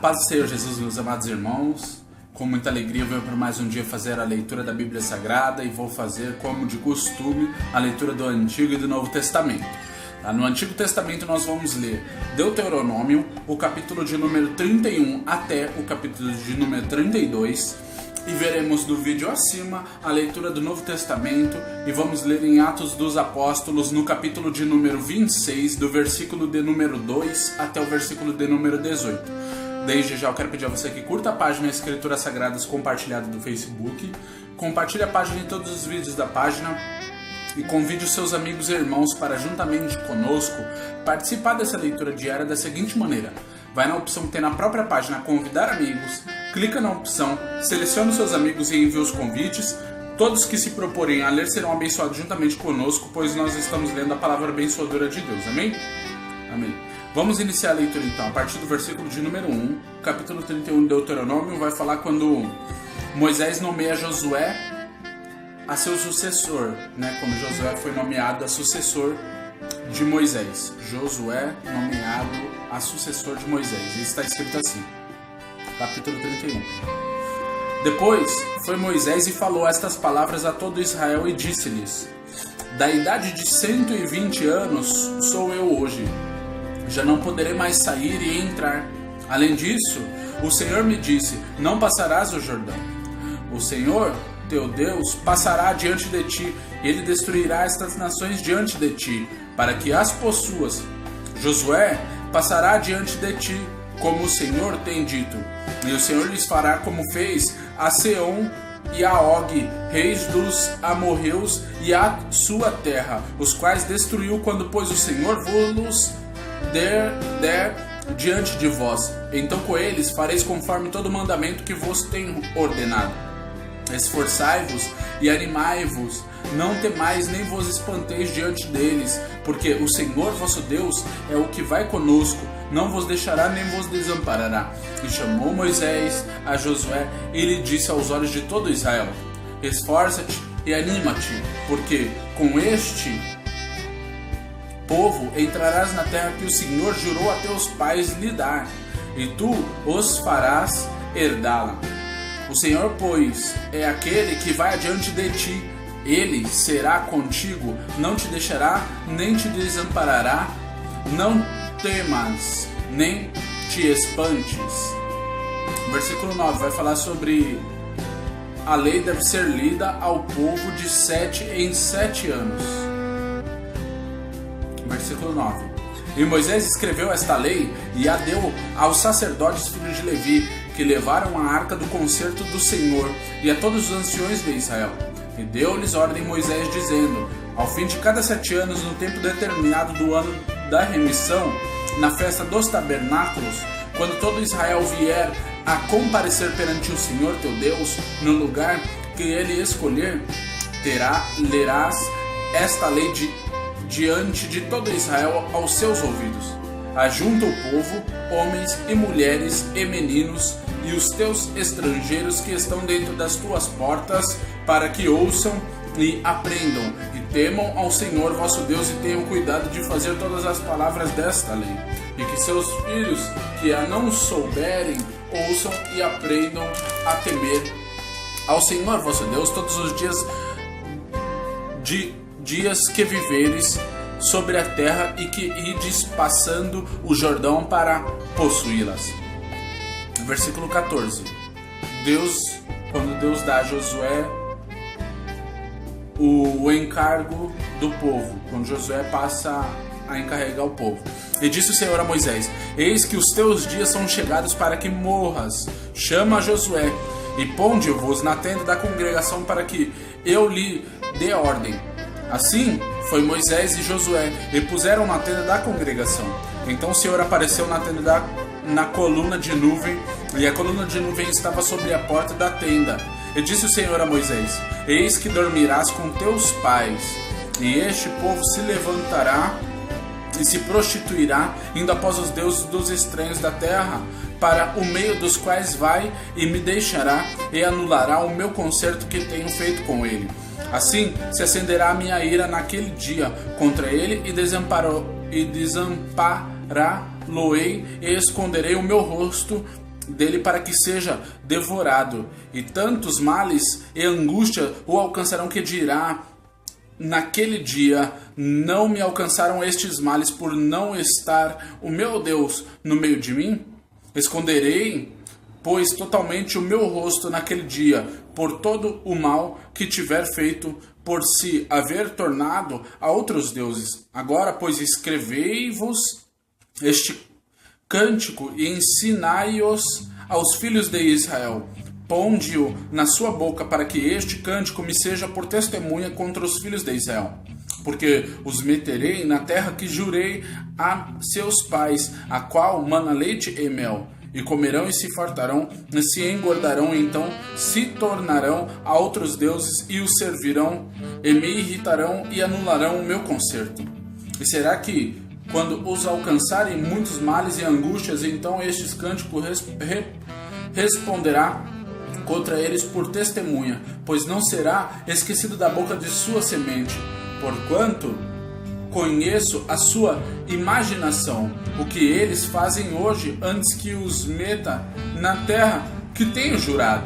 paz do Senhor Jesus, meus amados irmãos. Com muita alegria eu venho para mais um dia fazer a leitura da Bíblia Sagrada e vou fazer, como de costume, a leitura do Antigo e do Novo Testamento. No Antigo Testamento nós vamos ler Deuteronômio, o capítulo de número 31 até o capítulo de número 32, e veremos no vídeo acima a leitura do Novo Testamento e vamos ler em Atos dos Apóstolos no capítulo de número 26, do versículo de número 2 até o versículo de número 18. Desde já eu quero pedir a você que curta a página Escrituras Sagradas compartilhada do Facebook, compartilhe a página em todos os vídeos da página e convide os seus amigos e irmãos para, juntamente conosco, participar dessa leitura diária da seguinte maneira. Vai na opção que tem na própria página Convidar Amigos, clica na opção, seleciona os seus amigos e envia os convites. Todos que se proporem a ler serão abençoados juntamente conosco, pois nós estamos lendo a palavra abençoadora de Deus. Amém? Amém. Vamos iniciar a leitura então, a partir do versículo de número 1, capítulo 31 de Deuteronômio, vai falar quando Moisés nomeia Josué a seu sucessor, Quando Josué foi nomeado a sucessor de Moisés. Josué nomeado a sucessor de Moisés. Isso está escrito assim, capítulo 31. Depois foi Moisés e falou estas palavras a todo Israel e disse-lhes: Da idade de 120 anos sou eu hoje. Já não poderei mais sair e entrar. Além disso, o Senhor me disse: Não passarás o Jordão. O Senhor, teu Deus, passará diante de ti. Ele destruirá estas nações diante de ti, para que as possuas. Josué passará diante de ti, como o Senhor tem dito. E o Senhor lhes fará como fez a Seom e a Og, reis dos amorreus, e a sua terra, os quais destruiu quando pôs o Senhor vos der diante de vós. Então com eles fareis conforme todo o mandamento que vos tenho ordenado. Esforçai-vos e animai-vos, não temais nem vos espanteis diante deles, porque o Senhor vosso Deus é o que vai conosco, não vos deixará nem vos desamparará. E chamou Moisés a Josué e lhe disse aos olhos de todo Israel: Esforça-te e anima-te, porque com este povo entrarás na terra que o Senhor jurou a teus pais lhe dar, e tu os farás herdá-la. O Senhor, pois, é aquele que vai adiante de ti. Ele será contigo, não te deixará, nem te desamparará. Não temas, nem te espantes. Versículo 9 vai falar sobre a lei deve ser lida ao povo de 7 em 7 anos. Versículo 9. E Moisés escreveu esta lei e a deu aos sacerdotes filhos de Levi, que levaram a arca do concerto do Senhor, e a todos os anciões de Israel. E deu-lhes ordem Moisés, dizendo: Ao fim de cada 7 anos, no tempo determinado do ano da remissão, na festa dos tabernáculos, quando todo Israel vier a comparecer perante o Senhor teu Deus, no lugar que ele escolher, lerás esta lei diante de todo Israel aos seus ouvidos. Ajunta o povo, homens e mulheres e meninos, e os teus estrangeiros que estão dentro das tuas portas, para que ouçam e aprendam, e temam ao Senhor vosso Deus, e tenham cuidado de fazer todas as palavras desta lei, e que seus filhos que a não souberem, ouçam e aprendam a temer ao Senhor vosso Deus todos os dias que viveres sobre a terra e que ides passando o Jordão para possuí-las. Versículo 14. Quando Deus dá a Josué o encargo do povo, quando Josué passa a encarregar o povo. E disse o Senhor a Moisés: Eis que os teus dias são chegados para que morras. Chama Josué e ponde-vos na tenda da congregação para que eu lhe dê ordem. Assim foi Moisés e Josué, e puseram na tenda da congregação. Então o Senhor apareceu na coluna de nuvem, e a coluna de nuvem estava sobre a porta da tenda. E disse o Senhor a Moisés: Eis que dormirás com teus pais, e este povo se levantará e se prostituirá, indo após os deuses dos estranhos da terra, para o meio dos quais vai, e me deixará, e anulará o meu concerto que tenho feito com ele. Assim se acenderá a minha ira naquele dia contra ele, e desampará-lo-ei, e esconderei o meu rosto dele para que seja devorado, e tantos males e angústia o alcançarão que dirá naquele dia: não me alcançaram estes males por não estar o meu Deus no meio de mim? Esconderei, pois, totalmente o meu rosto naquele dia, por todo o mal que tiver feito, por se haver tornado a outros deuses. Agora, pois, escrevei-vos este cântico e ensinai-os aos filhos de Israel. Ponde-o na sua boca, para que este cântico me seja por testemunha contra os filhos de Israel. Porque os meterei na terra que jurei a seus pais, a qual mana leite e mel. E comerão e se fartarão, e se engordarão, então se tornarão a outros deuses e os servirão, e me irritarão e anularão o meu conserto. E será que, quando os alcançarem muitos males e angústias, então estes cânticos responderá contra eles por testemunha, pois não será esquecido da boca de sua semente, porquanto conheço a sua imaginação, o que eles fazem hoje, antes que os meta na terra que tenho jurado.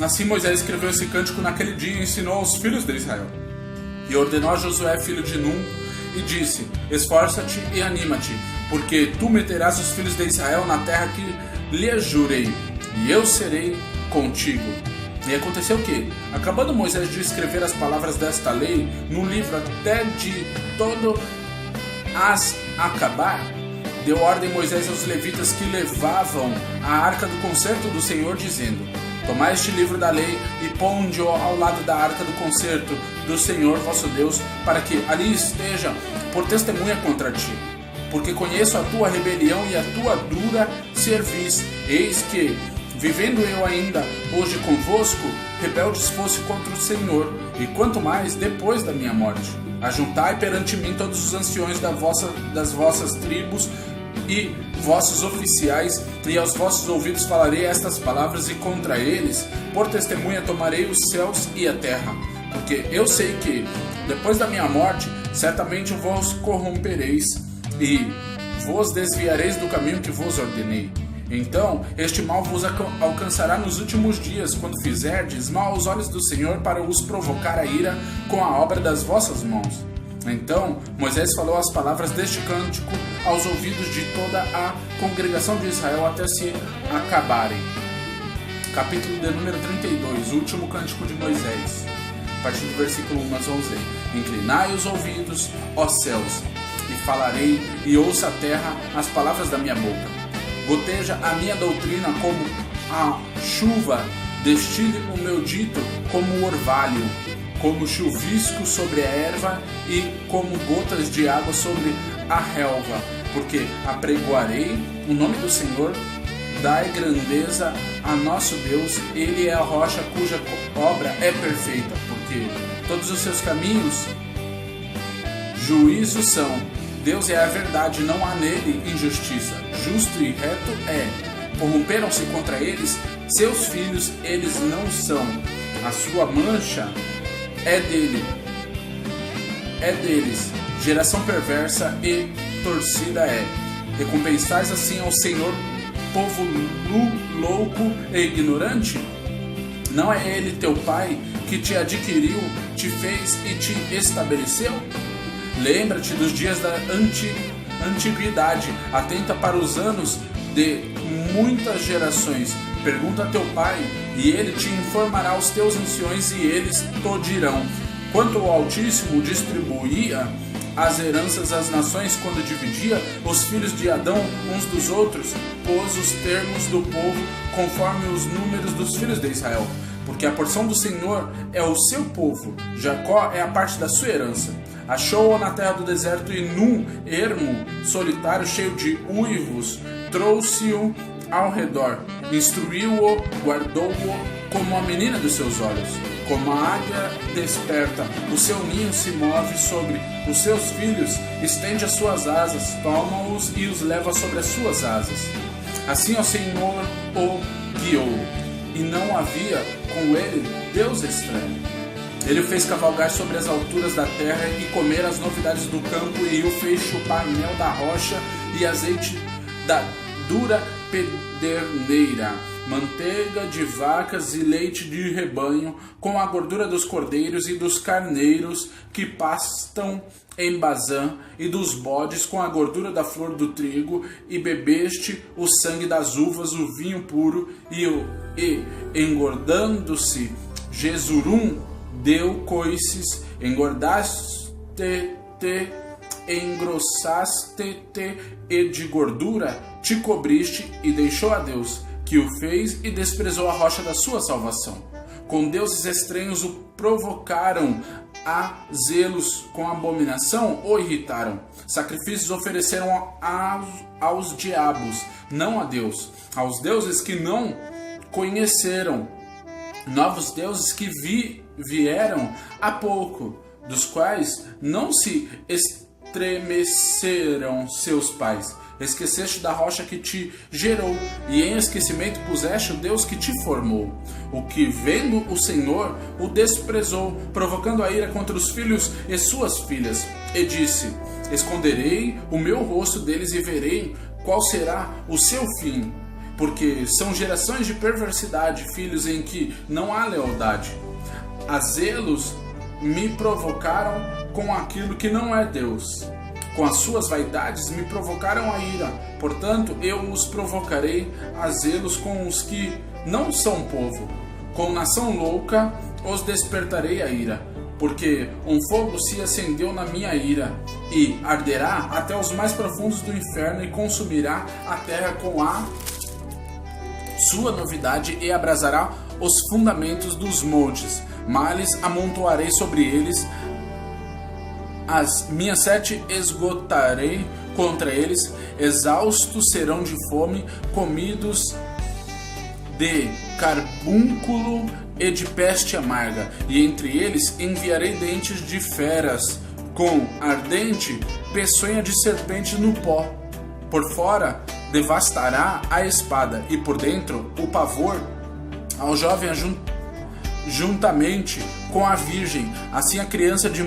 Assim Moisés escreveu esse cântico naquele dia e ensinou aos filhos de Israel. E ordenou a Josué, filho de Nun, e disse: esforça-te e anima-te, porque tu meterás os filhos de Israel na terra que lhes jurei, e eu serei contigo. E aconteceu que, acabando Moisés de escrever as palavras desta lei no livro até de todo as acabar, deu ordem Moisés aos levitas que levavam a arca do concerto do Senhor, dizendo: tomai este livro da lei e ponde-o ao lado da arca do concerto do Senhor vosso Deus, para que ali esteja por testemunha contra ti. Porque conheço a tua rebelião e a tua dura cerviz. Eis que, vivendo eu ainda hoje convosco, rebeldes fosse contra o Senhor, e quanto mais depois da minha morte. Ajuntai perante mim todos os anciões das vossas tribos e vossos oficiais, e aos vossos ouvidos falarei estas palavras, e contra eles, por testemunha, tomarei os céus e a terra. Porque eu sei que, depois da minha morte, certamente vos corrompereis, e vos desviareis do caminho que vos ordenei. Então, este mal vos alcançará nos últimos dias, quando fizerdes mal aos olhos do Senhor, para os provocar a ira com a obra das vossas mãos. Então Moisés falou as palavras deste cântico aos ouvidos de toda a congregação de Israel até se acabarem. Capítulo de número 32, o último cântico de Moisés, a partir do versículo 1 a 11. Inclinai os ouvidos, ó céus, e falarei, e ouça a terra as palavras da minha boca. Goteja a minha doutrina como a chuva, destile o meu dito como o orvalho, como chuvisco sobre a erva e como gotas de água sobre a relva. Porque apregoarei o nome do Senhor, dai grandeza a nosso Deus, Ele é a rocha cuja obra é perfeita, porque todos os seus caminhos juízos são. Deus é a verdade, não há nele injustiça. Justo e reto é. Corromperam-se contra eles seus filhos, eles não são. A sua mancha é deles. Geração perversa e torcida é. Recompensais assim ao Senhor, povo louco e ignorante? Não é ele teu pai que te adquiriu, te fez e te estabeleceu? Lembra-te dos dias da antiguidade, atenta para os anos de muitas gerações. Pergunta a teu pai, e ele te informará os teus anciões, e eles te dirão. Quanto o Altíssimo distribuía as heranças às nações, quando dividia os filhos de Adão uns dos outros, pôs os termos do povo conforme os números dos filhos de Israel. Porque a porção do Senhor é o seu povo, Jacó é a parte da sua herança. Achou-o na terra do deserto e num ermo solitário cheio de uivos, trouxe-o ao redor, instruiu-o, guardou-o como a menina dos seus olhos. Como a águia desperta, o seu ninho se move sobre os seus filhos, estende as suas asas, toma-os e os leva sobre as suas asas. Assim o Senhor o guiou, e não havia com ele Deus estranho. Ele o fez cavalgar sobre as alturas da terra e comer as novidades do campo, e o fez chupar mel da rocha e azeite gordura pederneira, manteiga de vacas e leite de rebanho, com a gordura dos cordeiros e dos carneiros que pastam em Bazã, e dos bodes com a gordura da flor do trigo, e bebeste o sangue das uvas, o vinho puro, e engordando-se Jesurum deu coices, engordaste-te, engrossaste-te, e de gordura te cobriste, e deixou a Deus, que o fez, e desprezou a rocha da sua salvação. Com deuses estranhos o provocaram a zelos, com abominação o irritaram. Sacrifícios ofereceram aos diabos, não a Deus, aos deuses que não conheceram, novos deuses que vieram há pouco, dos quais não se estremeceram seus pais. Esqueceste da rocha que te gerou, e em esquecimento puseste o Deus que te formou. O que, vendo o Senhor, o desprezou, provocando a ira contra os filhos e suas filhas, e disse: esconderei o meu rosto deles e verei qual será o seu fim, porque são gerações de perversidade, filhos em que não há lealdade. A zelos me provocaram com aquilo que não é Deus. Com as suas vaidades me provocaram a ira. Portanto, eu os provocarei a zelos com os que não são povo. Com nação louca os despertarei a ira. Porque um fogo se acendeu na minha ira, e arderá até os mais profundos do inferno, e consumirá a terra com a sua novidade, e abrasará os fundamentos dos montes. Males amontoarei sobre eles, as minhas sete esgotarei contra eles, exaustos serão de fome, comidos de carbúnculo e de peste amarga, e entre eles enviarei dentes de feras, com ardente peçonha de serpente no pó. Por fora devastará a espada, e por dentro o pavor ao jovem juntamente com a virgem, assim a criança de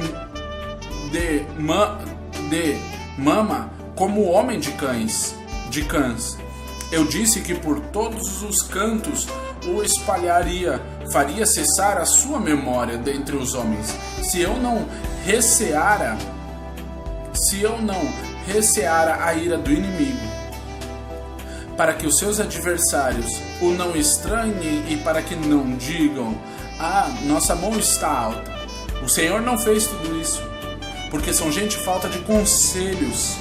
mama como o homem de cães. Eu disse que por todos os cantos o espalharia, faria cessar a sua memória dentre os homens. Se eu não receara a ira do inimigo, para que os seus adversários o não estranhem, e para que não digam: nossa mão está alta. O Senhor não fez tudo isso, porque são gente falta de conselhos,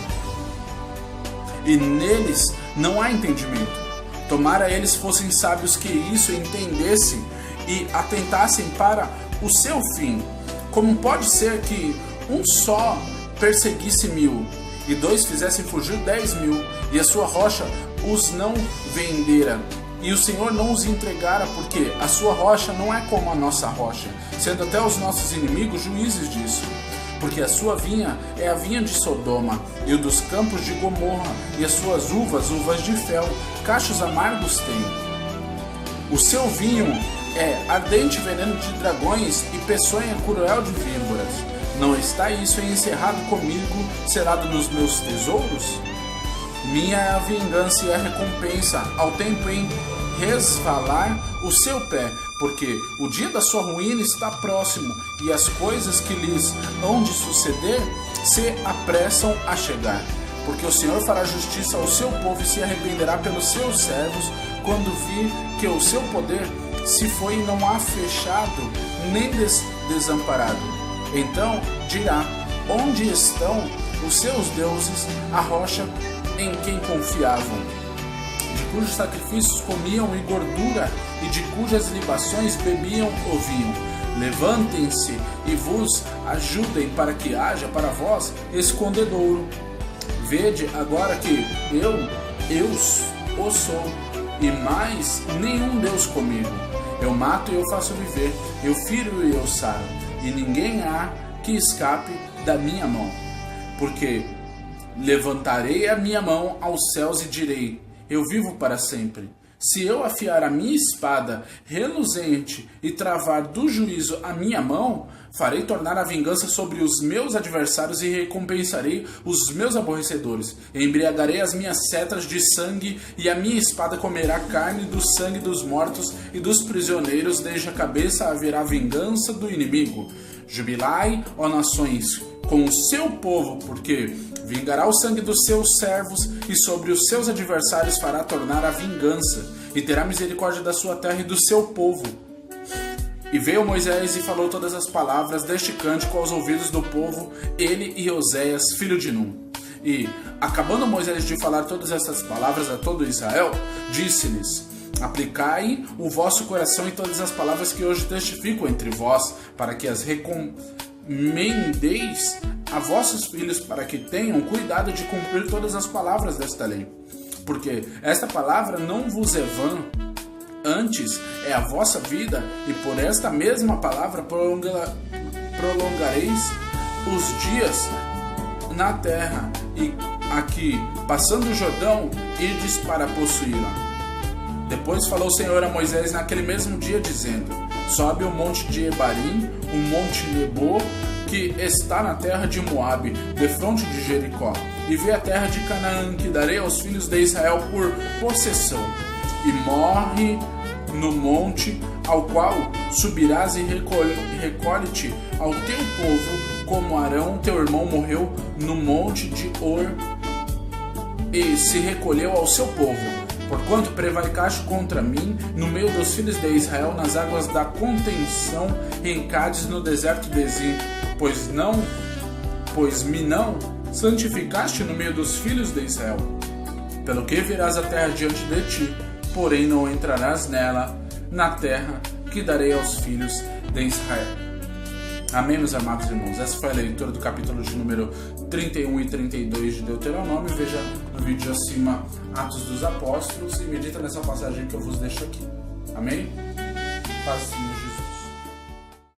e neles não há entendimento. Tomara eles fossem sábios que isso entendessem e atentassem para o seu fim. Como pode ser que um só perseguisse 1000, e 2 fizessem fugir 10.000, e a sua rocha os não vendera, e o Senhor não os entregara, porque a sua rocha não é como a nossa rocha, sendo até os nossos inimigos juízes disso. Porque a sua vinha é a vinha de Sodoma, e o dos campos de Gomorra, e as suas uvas de fel, cachos amargos tem. O seu vinho é ardente veneno de dragões, e peçonha cruel de víboras. Não está isso encerrado comigo, selado nos meus tesouros? Minha é a vingança e a recompensa, ao tempo em resvalar o seu pé, porque o dia da sua ruína está próximo, e as coisas que lhes hão de suceder se apressam a chegar. Porque o Senhor fará justiça ao seu povo e se arrependerá pelos seus servos, quando vir que o seu poder se foi e não há fechado nem desamparado. Então dirá: onde estão os seus deuses, a rocha em quem confiavam, de cujos sacrifícios comiam e gordura, e de cujas libações bebiam o vinho? Levantem-se e vos ajudem, para que haja para vós escondedouro. Vede agora que eu o sou, e mais nenhum Deus comigo. Eu mato e eu faço viver, eu firo e eu saro, e ninguém há que escape da minha mão. Porque levantarei a minha mão aos céus e direi: eu vivo para sempre. se eu afiar a minha espada reluzente e travar do juízo a minha mão, farei tornar a vingança sobre os meus adversários e recompensarei os meus aborrecedores. Embriagarei as minhas setas de sangue e a minha espada comerá carne do sangue dos mortos e dos prisioneiros, desde a cabeça haverá vingança do inimigo. Jubilai, ó nações, com o seu povo, porque vingará o sangue dos seus servos e sobre os seus adversários fará tornar a vingança, e terá misericórdia da sua terra e do seu povo. E veio Moisés e falou todas as palavras deste cântico aos ouvidos do povo, ele e Oséias, filho de Num. E, acabando Moisés de falar todas essas palavras a todo Israel, disse-lhes: aplicai o vosso coração em todas as palavras que hoje testifico entre vós, para que as recomendeis a vossos filhos, para que tenham cuidado de cumprir todas as palavras desta lei. Porque esta palavra não vos é vã, antes é a vossa vida, e por esta mesma palavra prolongareis os dias na terra, e aqui, passando o Jordão, ides para possuí-la. Depois falou o Senhor a Moisés naquele mesmo dia, dizendo: sobe o monte de Ebarim, o monte Nebo, que está na terra de Moabe, defronte de Jericó, e vê a terra de Canaã, que darei aos filhos de Israel por possessão. E morre no monte ao qual subirás e recolhe-te ao teu povo, como Arão teu irmão morreu no monte de Hor e se recolheu ao seu povo. Porquanto prevaricaste contra mim no meio dos filhos de Israel, nas águas da contenção, em Cádiz, no deserto de Zim, pois me não santificaste no meio dos filhos de Israel. Pelo que virás a terra diante de ti, porém não entrarás nela, na terra que darei aos filhos de Israel. Amém, meus amados irmãos? Essa foi a leitura do capítulo de número 31 e 32 de Deuteronômio. Veja no vídeo acima Atos dos Apóstolos e medita nessa passagem que eu vos deixo aqui. Amém? Paz.